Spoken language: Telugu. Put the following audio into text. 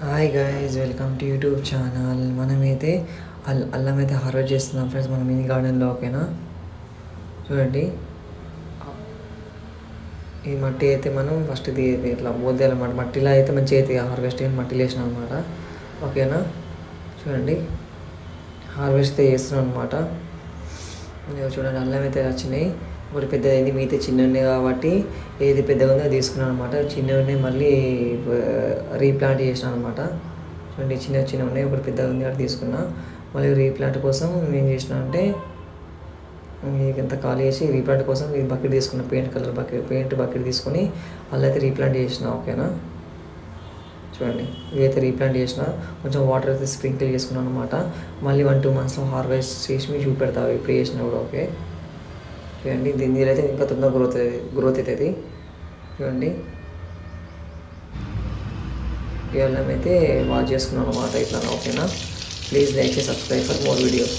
Hi guys, welcome to YouTube channel. మనమైతే అల్లం అయితే హార్వెస్ట్ చేస్తున్నాం ఫ్రెండ్స్, మన మినీ గార్డెన్లో. ఓకేనా, చూడండి. ఈ మట్టి అయితే మనం ఫస్ట్ ఇట్లా మోదేయాలన్నమాట. మట్టిలో అయితే మంచిగా అయితే హార్వెస్ట్ మట్టిలో వేసినాం అనమాట. ఓకేనా, చూడండి, హార్వెస్ట్ అయితే చేస్తున్నాం అనమాట. చూడండి, అల్లం అయితే వచ్చినాయి. ఒకటి పెద్దదైంది, మిగతా చిన్న ఉన్నాయి కాబట్టి ఏది పెద్దగా ఉందో అది తీసుకున్నాను అనమాట. చిన్నవి ఉన్నాయి, మళ్ళీ రీప్లాంట్ చేసినాను అనమాట. చూడండి, చిన్న ఉన్నాయి, ఒకటి పెద్దగా ఉంది అది తీసుకున్నా. మళ్ళీ రీప్లాంట్ కోసం ఏం చేసిన అంటే ఇంత ఖాళీ చేసి రీప్లాంట్ కోసం ఈ బకెట్ తీసుకున్నా, పెయింట్ బకెట్ తీసుకొని అలా అయితే రీప్లాంట్ చేసిన. ఓకేనా, చూడండి, ఇవైతే రీప్లాంట్ చేసిన. కొంచెం వాటర్ అయితే స్ప్రింకిల్ చేసుకున్నాను అనమాట. మళ్ళీ 1-2 monthsలో హార్వెస్ట్ చేసి మీకు చూపెడతావు ఇప్పుడు చేసినా కూడా. ఓకే, చూడండి, దీని అయితే ఇంకా తొందరగా గ్రోత్ అవుతుంది. చూడండి, ఈ అల్లం అయితే వాష్ చేసుకున్నాను అనమాట ఇట్లా. ఓకేనా, ప్లీజ్ లైక్ చేసి సబ్స్క్రైబ్ ఫర్ మోర్ వీడియోస్.